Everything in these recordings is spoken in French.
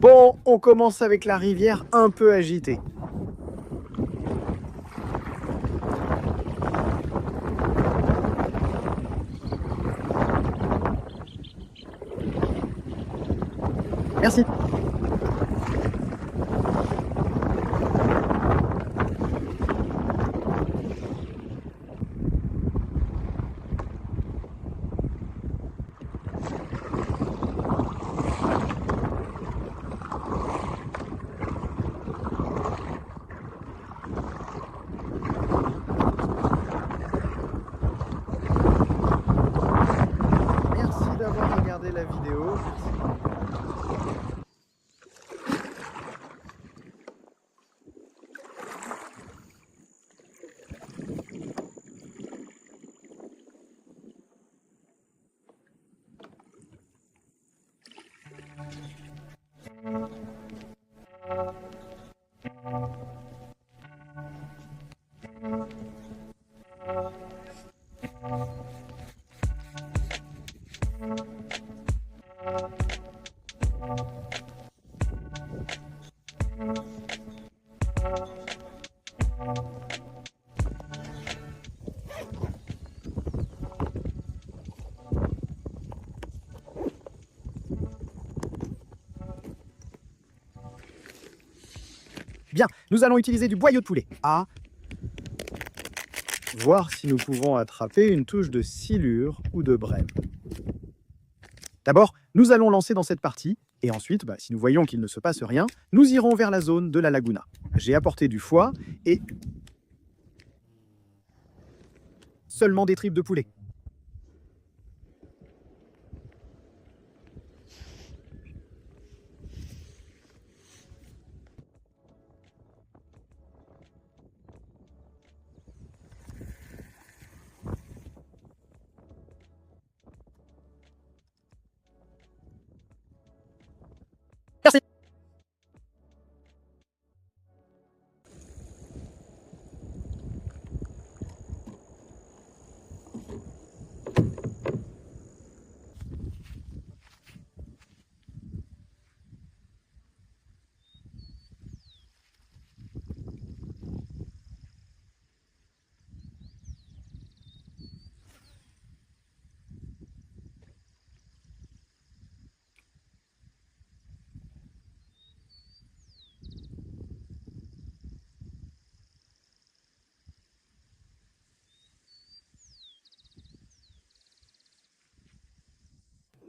Bon, on commence avec la rivière un peu agitée. Merci. Merci d'avoir regardé la vidéo. Bien, nous allons utiliser du boyau de poulet. À voir si nous pouvons attraper une touche de silure ou de brème. D'abord, nous allons lancer dans cette partie, et ensuite, si nous voyons qu'il ne se passe rien, nous irons vers la zone de la laguna. J'ai apporté du foie et seulement des tripes de poulet. Merci.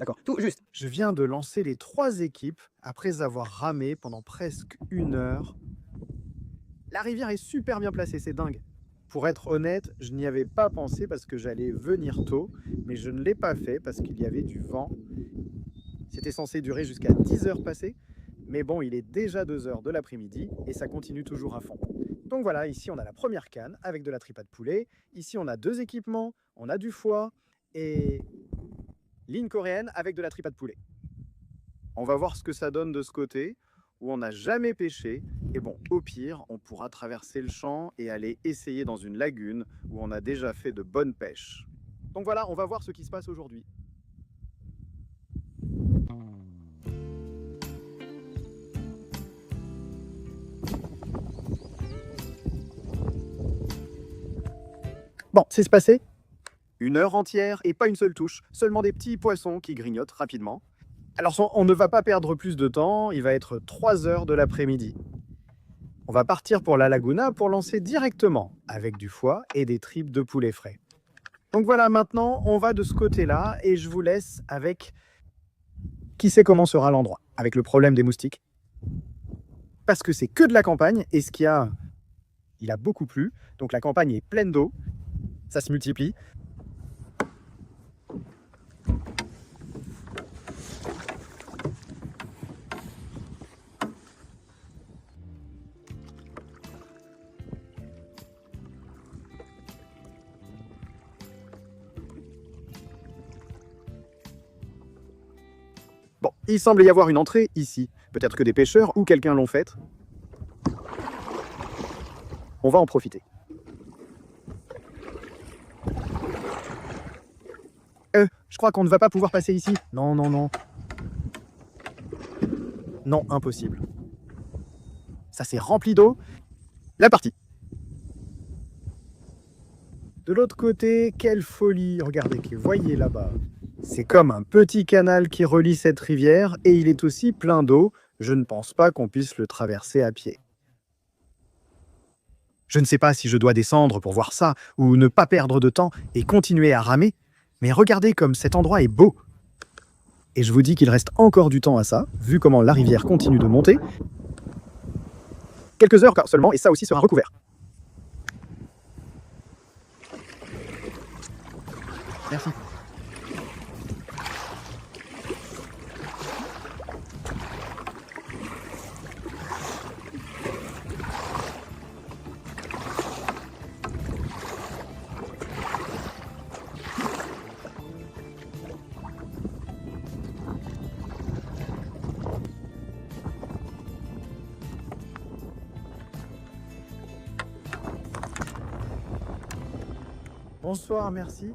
D'accord, tout juste. Je viens de lancer les 3 équipes après avoir ramé pendant presque 1 heure. La rivière est super bien placée, c'est dingue. Pour être honnête, je n'y avais pas pensé parce que j'allais venir tôt, mais je ne l'ai pas fait parce qu'il y avait du vent. C'était censé durer jusqu'à 10 heures passées, mais bon, il est déjà 2 heures de l'après-midi et ça continue toujours à fond. Donc voilà, ici on a la première canne avec de la tripa de poulet. Ici on a 2 équipements, on a du foie et ligne coréenne avec de la tripa de poulet. On va voir ce que ça donne de ce côté, où on n'a jamais pêché. Et bon, au pire, on pourra traverser le champ et aller essayer dans une lagune où on a déjà fait de bonnes pêches. Donc voilà, on va voir ce qui se passe aujourd'hui. Bon, c'est passé 1 heure entière et pas une seule touche, seulement des petits poissons qui grignotent rapidement. Alors on ne va pas perdre plus de temps, il va être 3 heures de l'après-midi. On va partir pour la laguna pour lancer directement avec du foie et des tripes de poulet frais. Donc voilà, maintenant on va de ce côté-là et je vous laisse avec qui sait comment sera l'endroit, avec le problème des moustiques. Parce que c'est que de la campagne et il a beaucoup plu, donc la campagne est pleine d'eau, ça se multiplie. Bon, il semble y avoir une entrée ici. Peut-être que des pêcheurs ou quelqu'un l'ont faite. On va en profiter. Je crois qu'on ne va pas pouvoir passer ici. Non, non, non. Non, impossible. Ça s'est rempli d'eau. La partie. De l'autre côté, quelle folie. Regardez, voyez là-bas. C'est comme un petit canal qui relie cette rivière et il est aussi plein d'eau. Je ne pense pas qu'on puisse le traverser à pied. Je ne sais pas si je dois descendre pour voir ça ou ne pas perdre de temps et continuer à ramer, mais regardez comme cet endroit est beau. Et je vous dis qu'il reste encore du temps à ça, vu comment la rivière continue de monter. Quelques heures seulement et ça aussi sera recouvert. Merci. Bonsoir, merci.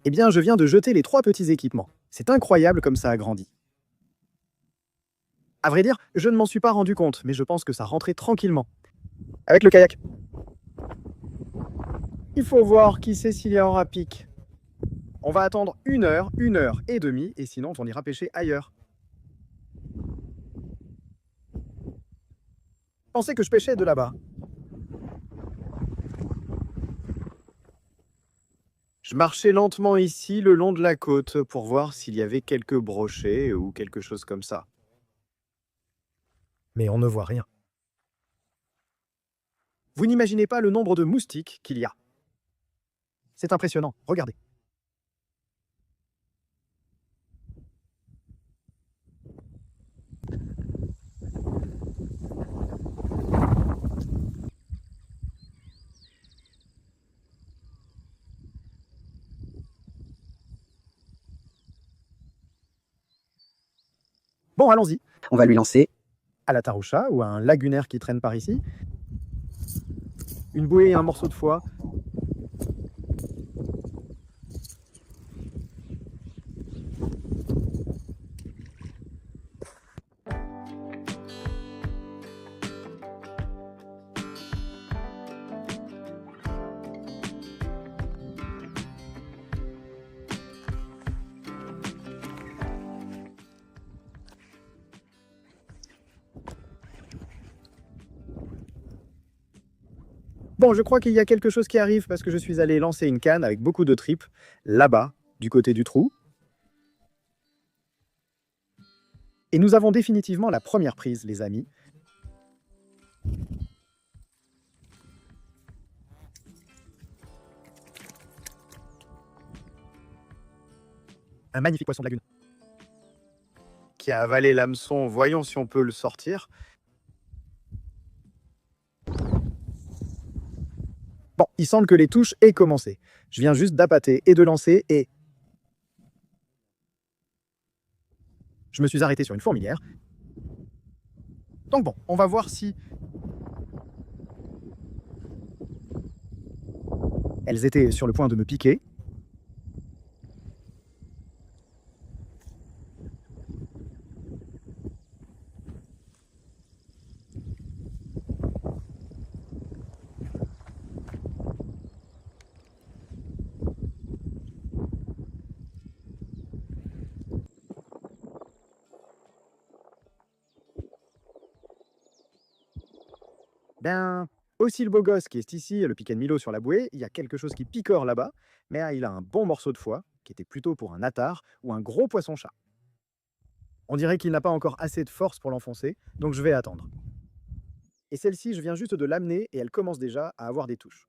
Eh bien, je viens de jeter les 3 petits équipements. C'est incroyable comme ça a grandi. À vrai dire, je ne m'en suis pas rendu compte, mais je pense que ça rentrait tranquillement. Avec le kayak. Il faut voir qui sait s'il y aura pic. On va attendre 1 heure et demie, et sinon on ira pêcher ailleurs. Pensez que je pêchais de là-bas. Je marchais lentement ici, le long de la côte, pour voir s'il y avait quelques brochets ou quelque chose comme ça. Mais on ne voit rien. Vous n'imaginez pas le nombre de moustiques qu'il y a. C'est impressionnant, regardez. Bon, allons-y. On va lui lancer. À la taroucha ou à un lagunaire qui traîne par ici. Une bouée et un morceau de foie. Bon, je crois qu'il y a quelque chose qui arrive parce que je suis allé lancer une canne avec beaucoup de tripes là-bas, du côté du trou. Et nous avons définitivement la première prise, les amis. Un magnifique poisson de lagune qui a avalé l'hameçon. Voyons si on peut le sortir. Bon, il semble que les touches aient commencé. Je viens juste d'appâter et de lancer et... Je me suis arrêté sur une fourmilière. Donc bon, on va voir si... Elles étaient sur le point de me piquer. Ben, aussi le beau gosse qui est ici, le piquet de Milo sur la bouée, il y a quelque chose qui picore là-bas, mais il a un bon morceau de foie, qui était plutôt pour un attard ou un gros poisson-chat. On dirait qu'il n'a pas encore assez de force pour l'enfoncer, donc je vais attendre. Et celle-ci, je viens juste de l'amener et elle commence déjà à avoir des touches.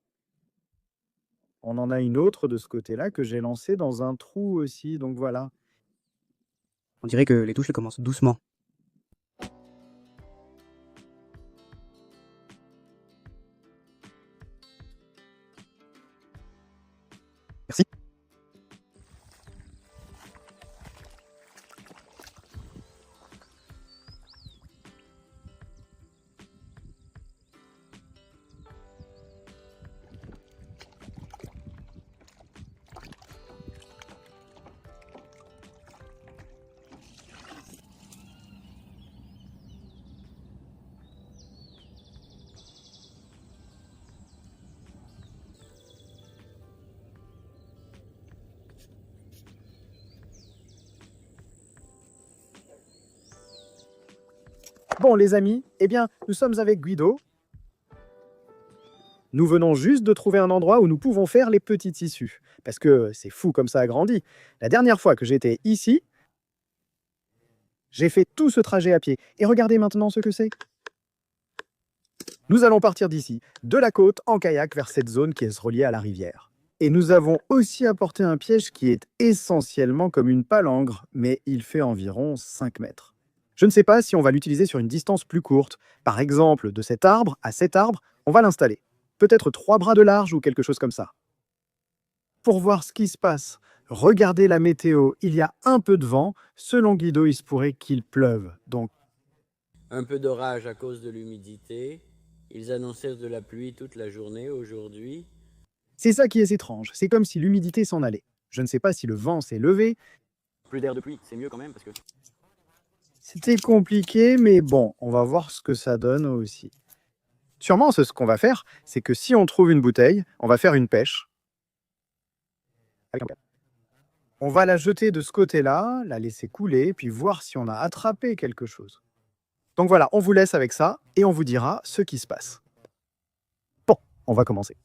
On en a une autre de ce côté-là que j'ai lancée dans un trou aussi, donc voilà. On dirait que les touches elles commencent doucement. Merci. Bon, les amis, eh bien, nous sommes avec Guido. Nous venons juste de trouver un endroit où nous pouvons faire les petits tissus. Parce que c'est fou comme ça a grandi. La dernière fois que j'étais ici, j'ai fait tout ce trajet à pied. Et regardez maintenant ce que c'est. Nous allons partir d'ici, de la côte, en kayak vers cette zone qui est reliée à la rivière. Et nous avons aussi apporté un piège qui est essentiellement comme une palangre, mais il fait environ 5 mètres. Je ne sais pas si on va l'utiliser sur une distance plus courte. Par exemple, de cet arbre à cet arbre, on va l'installer. Peut-être 3 bras de large ou quelque chose comme ça. Pour voir ce qui se passe, regardez la météo. Il y a un peu de vent. Selon Guido, il se pourrait qu'il pleuve. Donc, Un peu d'orage à cause de l'humidité. Ils annoncèrent de la pluie toute la journée aujourd'hui. c'est ça qui est étrange. C'est comme si l'humidité s'en allait. Je ne sais pas si le vent s'est levé. Plus d'air de pluie, c'est mieux quand même parce que... C'était compliqué, mais bon, on va voir ce que ça donne aussi. Sûrement, ce qu'on va faire, c'est que si on trouve une bouteille, on va faire une pêche. On va la jeter de ce côté-là, la laisser couler, puis voir si on a attrapé quelque chose. Donc voilà, on vous laisse avec ça, et on vous dira ce qui se passe. Bon, on va commencer.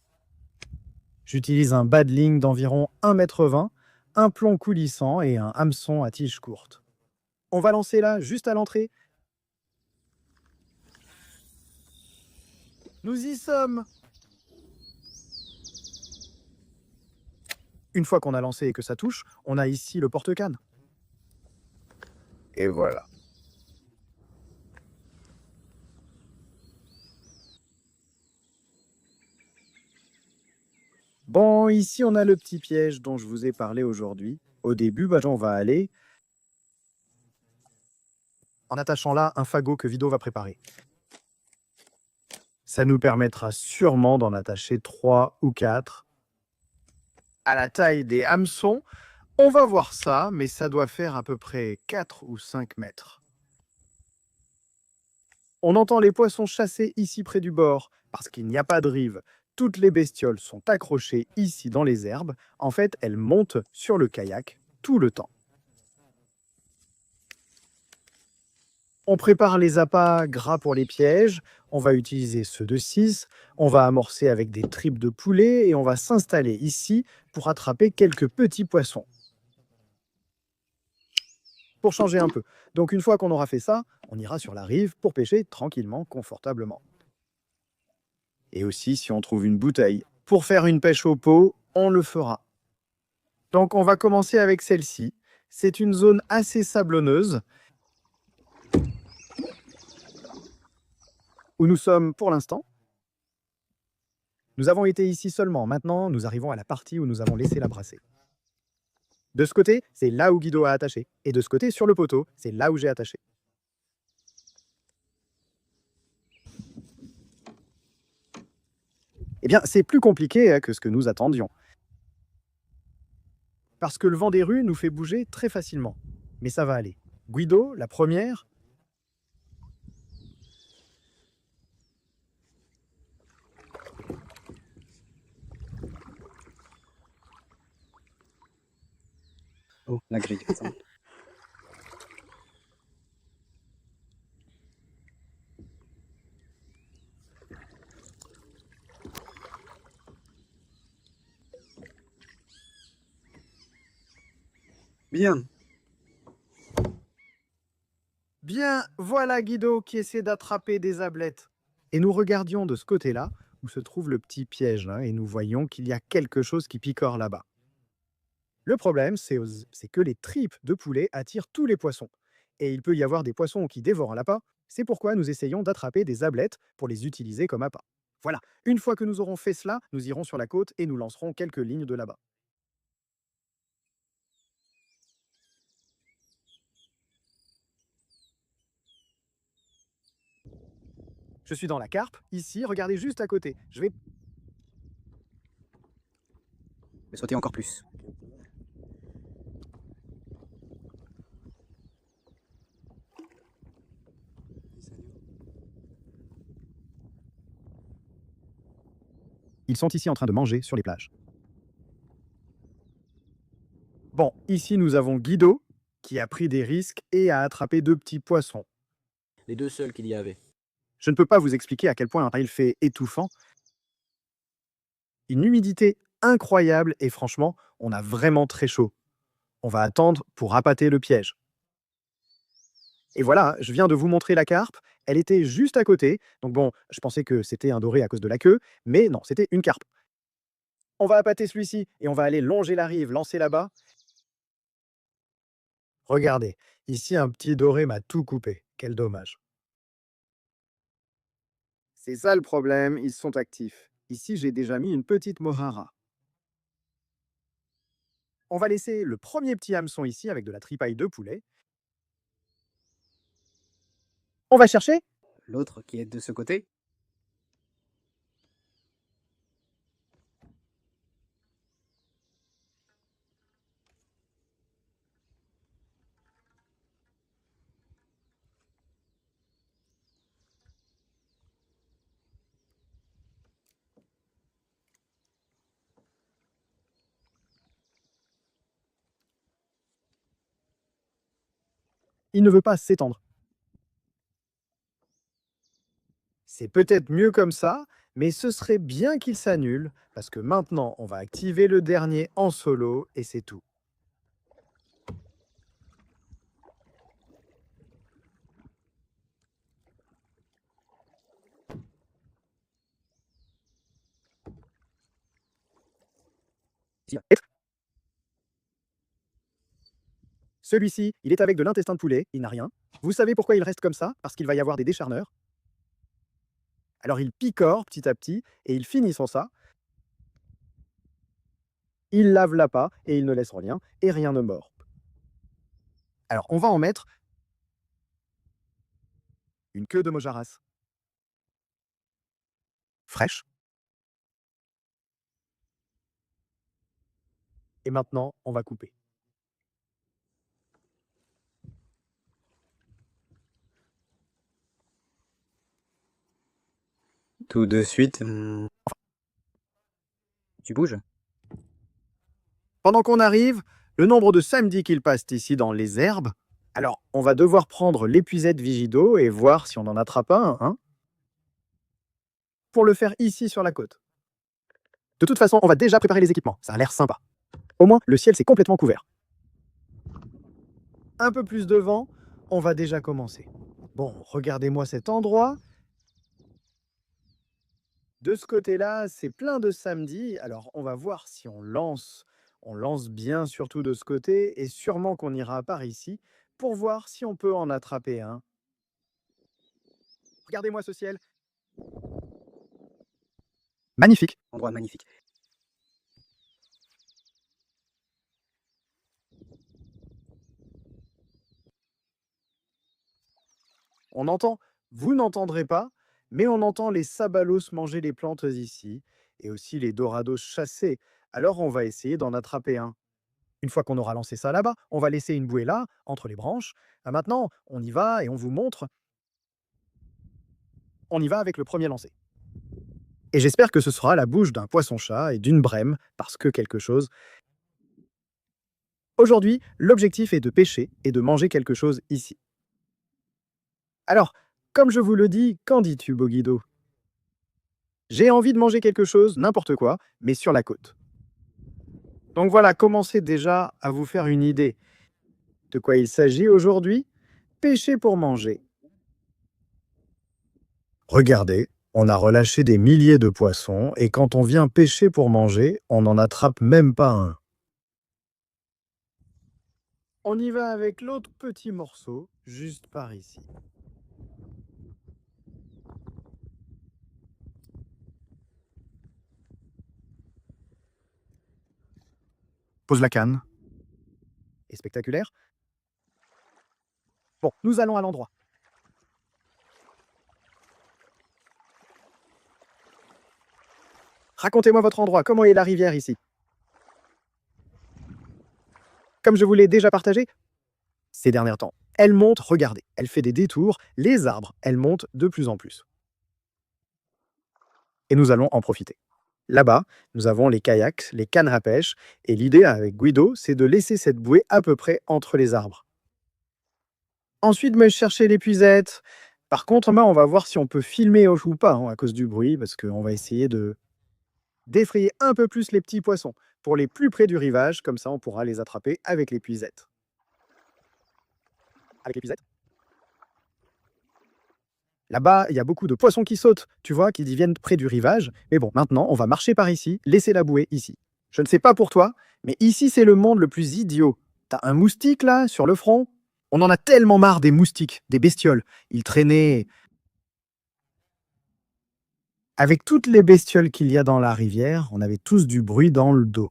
J'utilise un badling d'environ 1,20 m, un plomb coulissant et un hameçon à tige courte. On va lancer là, juste à l'entrée. Nous y sommes! Une fois qu'on a lancé et que ça touche, on a ici le porte-canne. Et voilà. Bon, ici on a le petit piège dont je vous ai parlé aujourd'hui. Au début, on va aller en attachant là un fagot que Vido va préparer. Ça nous permettra sûrement d'en attacher 3 ou 4 à la taille des hameçons. On va voir ça, mais ça doit faire à peu près 4 ou 5 mètres. On entend les poissons chasser ici près du bord, parce qu'il n'y a pas de rive. Toutes les bestioles sont accrochées ici dans les herbes. En fait, elles montent sur le kayak tout le temps. On prépare les appâts gras pour les pièges. On va utiliser ceux de 6. On va amorcer avec des tripes de poulet et on va s'installer ici pour attraper quelques petits poissons. Pour changer un peu. Donc une fois qu'on aura fait ça, on ira sur la rive pour pêcher tranquillement, confortablement. Et aussi si on trouve une bouteille. Pour faire une pêche au pot, on le fera. Donc on va commencer avec celle-ci. C'est une zone assez sablonneuse, où nous sommes pour l'instant. Nous avons été ici seulement. Maintenant, nous arrivons à la partie où nous avons laissé la brassée. De ce côté, c'est là où Guido a attaché. Et de ce côté, sur le poteau, c'est là où j'ai attaché. Eh bien, c'est plus compliqué que ce que nous attendions. Parce que le vent des rues nous fait bouger très facilement. Mais ça va aller. Guido, la première, Oh, la grille. Bien. Bien, voilà Guido qui essaie d'attraper des ablettes. Et nous regardions de ce côté-là où se trouve le petit piège, là, et nous voyons qu'il y a quelque chose qui picore là-bas. Le problème, c'est que les tripes de poulet attirent tous les poissons. Et il peut y avoir des poissons qui dévorent un l'appât. C'est pourquoi nous essayons d'attraper des ablettes pour les utiliser comme appât. Voilà, une fois que nous aurons fait cela, nous irons sur la côte et nous lancerons quelques lignes de là-bas. Je suis dans la carpe, ici, regardez juste à côté. Je vais... Je vais sauter encore plus. Ils sont ici en train de manger sur les plages. Bon, ici nous avons Guido, qui a pris des risques et a attrapé 2 petits poissons. Les 2 seuls qu'il y avait. Je ne peux pas vous expliquer à quel point il fait étouffant. Une humidité incroyable et franchement, on a vraiment très chaud. On va attendre pour appâter le piège. Et voilà, je viens de vous montrer la carpe. Elle était juste à côté. Donc bon, je pensais que c'était un doré à cause de la queue, mais non, c'était une carpe. On va appâter celui-ci et on va aller longer la rive, lancer là-bas. Regardez, ici un petit doré m'a tout coupé. Quel dommage. C'est ça le problème, ils sont actifs. Ici, j'ai déjà mis une petite morara. On va laisser le premier petit hameçon ici avec de la tripaille de poulet. On va chercher. L'autre qui est de ce côté. Il ne veut pas s'étendre. C'est peut-être mieux comme ça, mais ce serait bien qu'il s'annule, parce que maintenant, on va activer le dernier en solo, et c'est tout. Celui-ci, il est avec de l'intestin de poulet, il n'a rien. Vous savez pourquoi il reste comme ça? Parce qu'il va y avoir des décharneurs. Alors il picore petit à petit, et il finit sans ça. Il lave l'appât, et il ne laisse rien, et rien ne mord. Alors on va en mettre une queue de mojaras. Fraîche. Et maintenant, on va couper. Tout de suite. Tu bouges? Pendant qu'on arrive, le nombre de samedis qu'il passe ici dans les herbes, alors on va devoir prendre l'épuisette Vigido et voir si on en attrape un, hein, pour le faire ici sur la côte. De toute façon, on va déjà préparer les équipements, ça a l'air sympa. Au moins, le ciel s'est complètement couvert. Un peu plus de vent, on va déjà commencer. Bon, regardez-moi cet endroit. De ce côté-là, c'est plein de samedis. Alors, on va voir si on lance. On lance bien surtout de ce côté et sûrement qu'on ira par ici pour voir si on peut en attraper un. Regardez-moi ce ciel. Magnifique. Endroit magnifique. On entend, vous n'entendrez pas, mais on entend les sabalos manger les plantes ici et aussi les dorados chasser. Alors, on va essayer d'en attraper un. Une fois qu'on aura lancé ça là-bas, on va laisser une bouée là, entre les branches. Ah, maintenant, on y va et on vous montre. On y va avec le premier lancé. Et j'espère que ce sera la bouche d'un poisson-chat et d'une brème, parce que quelque chose. Aujourd'hui, l'objectif est de pêcher et de manger quelque chose ici. Alors, comme je vous le dis, qu'en dis-tu, beau Guido? J'ai envie de manger quelque chose, n'importe quoi, mais sur la côte. Donc voilà, commencez déjà à vous faire une idée de quoi il s'agit aujourd'hui. Pêcher pour manger. Regardez, On a relâché des milliers de poissons et quand on vient pêcher pour manger, on n'en attrape même pas un. On y va avec l'autre petit morceau, juste par ici. Pose la canne. Et spectaculaire. Bon, nous allons à l'endroit. Racontez-moi votre endroit, comment est la rivière ici? Comme je vous l'ai déjà partagé, ces derniers temps, elle monte, regardez, elle fait des détours, les arbres, elle monte de plus en plus. Et nous allons en profiter. Là-bas, nous avons les kayaks, les cannes à pêche, et l'idée avec Guido, c'est de laisser cette bouée à peu près entre les arbres. Ensuite, me chercher l'épuisette. Par contre, on va voir si on peut filmer ou pas, à cause du bruit, parce qu'on va essayer d'effrayer un peu plus les petits poissons, pour les plus près du rivage, comme ça on pourra les attraper avec l'épuisette. Avec l'épuisette. Là-bas, il y a beaucoup de poissons qui sautent, tu vois, qui viennent près du rivage. Mais bon, maintenant, on va marcher par ici, laisser la bouée ici. Je ne sais pas pour toi, mais ici, c'est le monde le plus idiot. T'as un moustique, là, sur le front? On en a tellement marre des moustiques, des bestioles. Ils traînaient... Avec toutes les bestioles qu'il y a dans la rivière, on avait tous du bruit dans le dos.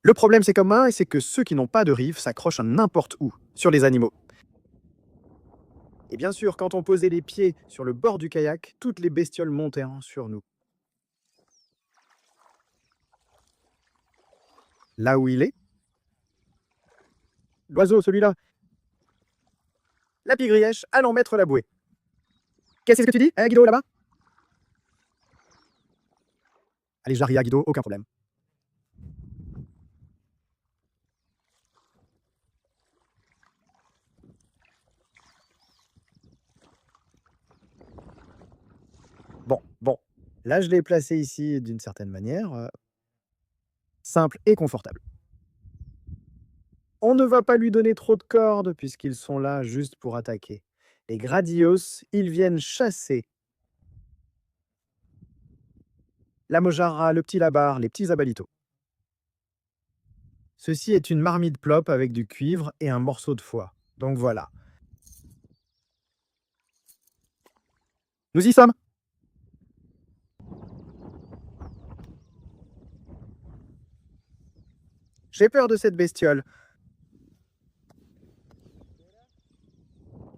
Le problème, c'est commun, et c'est que ceux qui n'ont pas de rive s'accrochent à n'importe où, sur les animaux. Et bien sûr, quand on posait les pieds sur le bord du kayak, toutes les bestioles montaient sur nous. Là où il est, l'oiseau, celui-là, la pigrièche, allons mettre la bouée. Qu'est-ce que tu dis, hein, Guido, là-bas? Allez, j'arrive à Guido, aucun problème. Bon. Là, je l'ai placé ici d'une certaine manière, simple et confortable. On ne va pas lui donner trop de cordes, puisqu'ils sont là juste pour attaquer. Les gradios, ils viennent chasser la mojarra, le petit labar, les petits abalitos. Ceci est une marmite plop avec du cuivre et un morceau de foie. Donc voilà. Nous y sommes. J'ai peur de cette bestiole.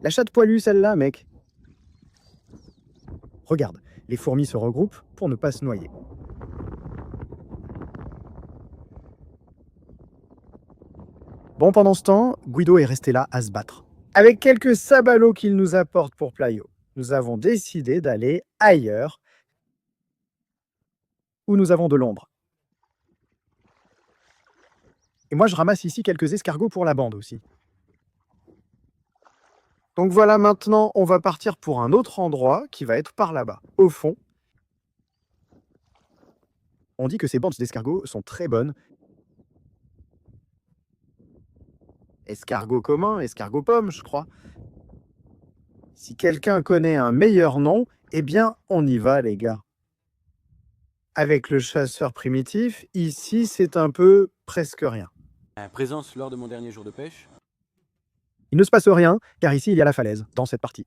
La chatte poilue, celle-là, mec. Regarde, les fourmis se regroupent pour ne pas se noyer. Bon, pendant ce temps, Guido est resté là à se battre. Avec quelques saballots qu'il nous apporte pour Playo, nous avons décidé d'aller ailleurs, où nous avons de l'ombre. Et moi, je ramasse ici quelques escargots pour la bande aussi. Donc voilà, maintenant, on va partir pour un autre endroit qui va être par là-bas, au fond. On dit que ces bandes d'escargots sont très bonnes. Escargot commun, escargot pomme, je crois. Si quelqu'un connaît un meilleur nom, eh bien, on y va, les gars. Avec le chasseur primitif, ici, c'est un peu presque rien. Présence lors de mon dernier jour de pêche. Il ne se passe rien, car ici, il y a la falaise, dans cette partie.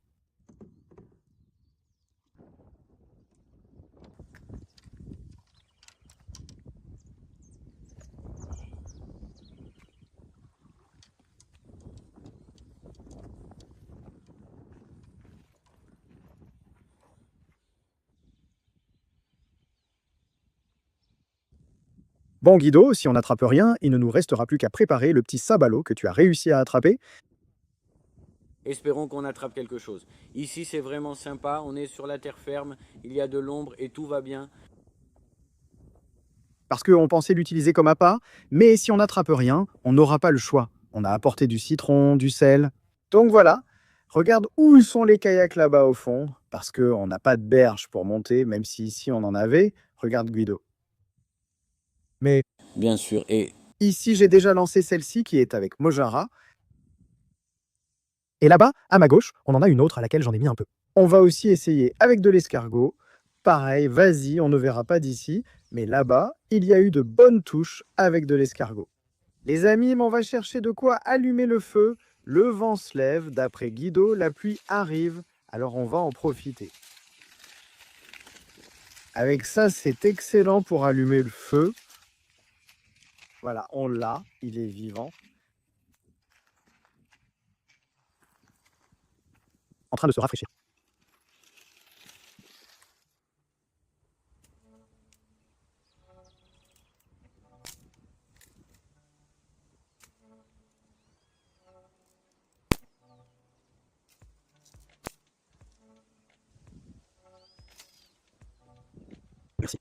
Bon, Guido, si on n'attrape rien, il ne nous restera plus qu'à préparer le petit sabalot que tu as réussi à attraper. Espérons qu'on attrape quelque chose. Ici, c'est vraiment sympa. On est sur la terre ferme. Il y a de l'ombre et tout va bien. Parce qu'on pensait l'utiliser comme appât, mais si on n'attrape rien, on n'aura pas le choix. On a apporté du citron, du sel. Donc voilà, regarde où sont les kayaks là-bas au fond, parce qu'on n'a pas de berge pour monter, même si ici on en avait. Regarde Guido. Mais Bien sûr. Et ici, j'ai déjà lancé celle-ci qui est avec Mojara. Et là-bas, à ma gauche, on en a une autre à laquelle j'en ai mis un peu. On va aussi essayer avec de l'escargot. pareil, vas-y, on ne verra pas d'ici, mais là-bas, il y a eu de bonnes touches avec de l'escargot. Les amis, on va chercher de quoi allumer le feu. Le vent se lève, d'après Guido, la pluie arrive, alors on va en profiter. Avec ça, c'est excellent pour allumer le feu. Voilà, on l'a, il est vivant. En train de se rafraîchir. Merci.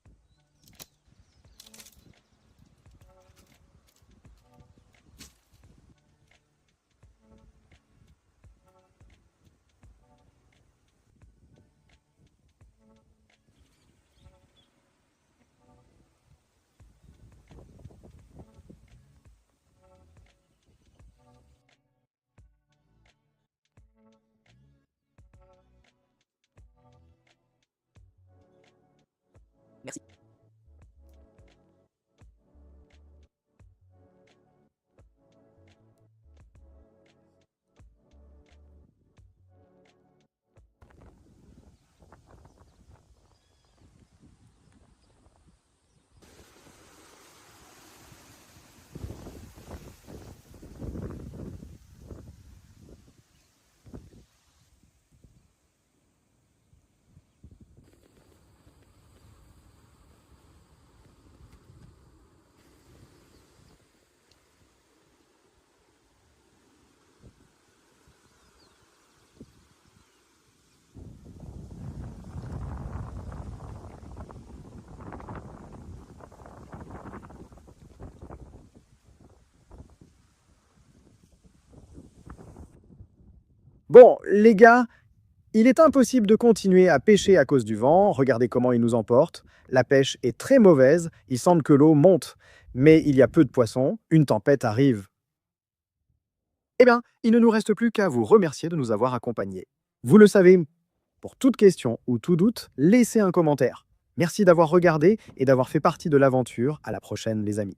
Merci. Bon, les gars, il est impossible de continuer à pêcher à cause du vent. Regardez comment il nous emporte. La pêche est très mauvaise. Il semble que l'eau monte. Mais il y a peu de poissons. Une tempête arrive. Eh bien, il ne nous reste plus qu'à vous remercier de nous avoir accompagnés. Vous le savez, pour toute question ou tout doute, laissez un commentaire. Merci d'avoir regardé et d'avoir fait partie de l'aventure. À la prochaine, les amis.